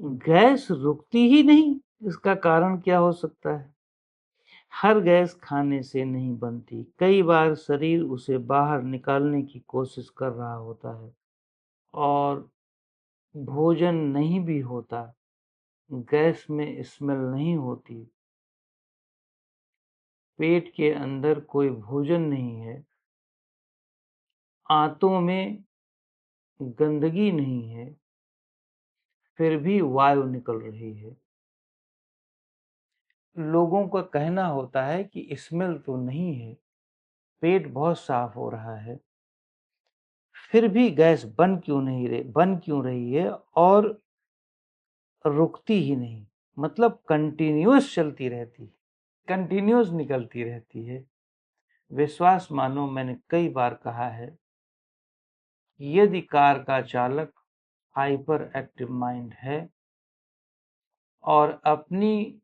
Gas रुकती ही नहीं, इसका कारण क्या हो सकता है? हर गैस खाने से नहीं बनती, कई बार शरीर उसे बाहर निकालने की कोशिश कर रहा होता है और भोजन नहीं भी होता, गैस में स्मेल नहीं होती, पेट के अंदर कोई भोजन नहीं है, आंतों में गंदगी नहीं है, फिर भी वायु निकल रही है। लोगों का कहना होता है कि स्मेल तो नहीं है, पेट बहुत साफ हो रहा है, फिर भी गैस बन क्यों रही है और रुकती ही नहीं, मतलब कंटिन्यूअस चलती रहती, कंटिन्यूअस निकलती रहती है। विश्वास मानो, मैंने कई बार कहा है, यदि कार का चालक हाइपर एक्टिव माइंड है और अपनी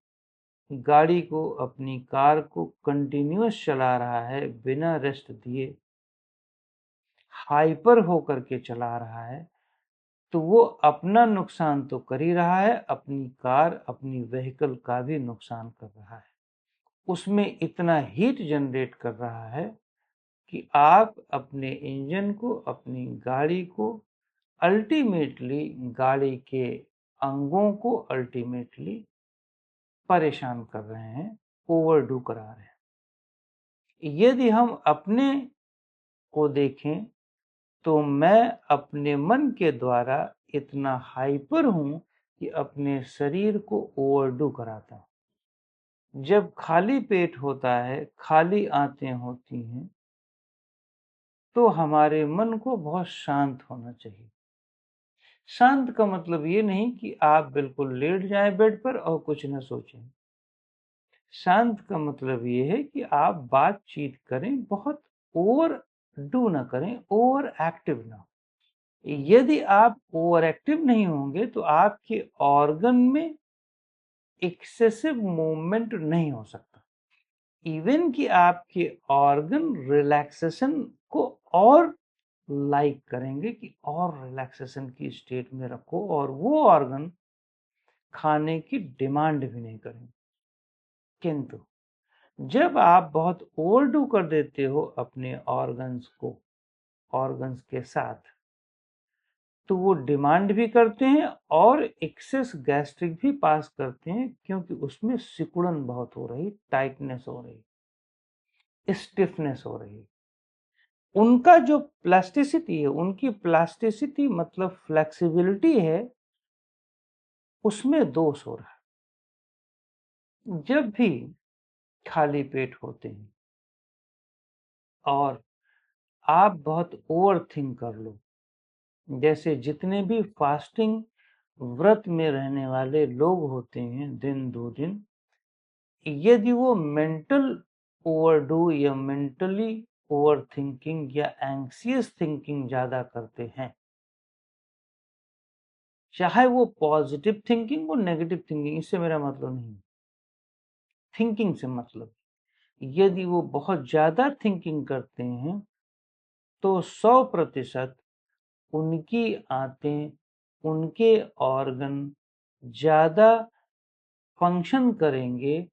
गाड़ी को, अपनी कार को कंटिन्यूअस चला रहा है, बिना रेस्ट दिए हाइपर होकर के चला रहा है, तो वो अपना नुकसान तो कर ही रहा है, अपनी कार, अपनी व्हीकल का भी नुकसान कर रहा है। उसमें इतना हीट जनरेट कर रहा है कि आप अपने इंजन को, अपनी गाड़ी को, अल्टीमेटली गाड़ी के अंगों को अल्टीमेटली परेशान कर रहे हैं, ओवरडू करा रहे हैं। यदि हम अपने को देखें तो मैं अपने मन के द्वारा इतना हाइपर हूं कि अपने शरीर को ओवरडू कराता हूं। जब खाली पेट होता है, खाली आंतें होती हैं, तो हमारे मन को बहुत शांत होना चाहिए। शांत का मतलब ये नहीं कि आप बिल्कुल लेट जाएं बेड पर और कुछ न सोचें। शांत का मतलब ये है कि आप बातचीत करें, बहुत ओवर डू ना करें, ओवर एक्टिव ना हो। यदि आप ओवर एक्टिव नहीं होंगे तो आपके ऑर्गन में एक्सेसिव मूवमेंट नहीं हो सकता। इवन कि आपके ऑर्गन रिलैक्सेशन को और लाइक करेंगे कि और रिलैक्सेशन की स्टेट में रखो, और वो ऑर्गन खाने की डिमांड भी नहीं करेंगे। किंतु जब आप बहुत ओवरडू कर देते हो अपने ऑर्गन्स के साथ, तो वो डिमांड भी करते हैं और एक्सेस गैस्ट्रिक भी पास करते हैं, क्योंकि उसमें सिकुड़न बहुत हो रही, टाइटनेस हो रही, स्टिफनेस हो रही। उनका जो प्लास्टिसिटी है, उनकी प्लास्टिसिटी मतलब फ्लेक्सिबिलिटी है, उसमें दोष हो रहा है। जब भी खाली पेट होते हैं और आप बहुत ओवर थिंक कर लो, जैसे जितने भी फास्टिंग व्रत में रहने वाले लोग होते हैं दिन दो दिन, यदि वो मेंटल ओवरडू या मेंटली ओवर थिंकिंग या एंग्सियस थिंकिंग ज्यादा करते हैं, चाहे वो पॉजिटिव थिंकिंग हो नेगेटिव थिंकिंग, इससे मेरा मतलब नहीं, थिंकिंग से मतलब, यदि वो बहुत ज्यादा थिंकिंग करते हैं तो 100% उनकी आंतें, उनके ऑर्गन ज्यादा फंक्शन करेंगे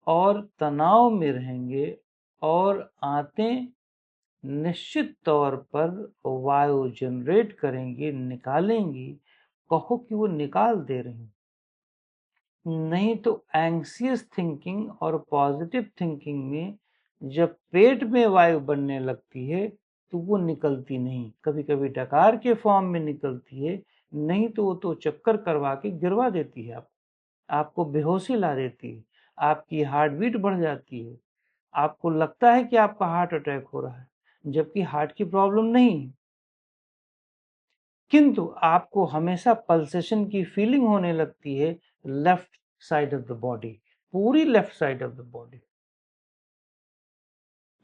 और तनाव में रहेंगे, और आंतें निश्चित तौर पर वायु जनरेट करेंगी, निकालेंगी। कहो कि वो निकाल दे रही, नहीं तो एंग्सियस थिंकिंग और पॉजिटिव थिंकिंग में जब पेट में वायु बनने लगती है तो वो निकलती नहीं, कभी कभी डकार के फॉर्म में निकलती है, नहीं तो वो तो चक्कर करवा के गिरवा देती है, आपको बेहोशी ला देती है, आपकी हार्ट बीट बढ़ जाती है, आपको लगता है कि आपका हार्ट अटैक हो रहा है, जबकि हार्ट की प्रॉब्लम नहीं है, किंतु आपको हमेशा पल्सेशन की फीलिंग होने लगती है left side of the body, पूरी left side of the body.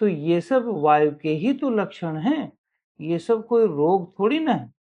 तो ये सब वायु के ही तो लक्षण हैं, ये सब कोई रोग थोड़ी ना है।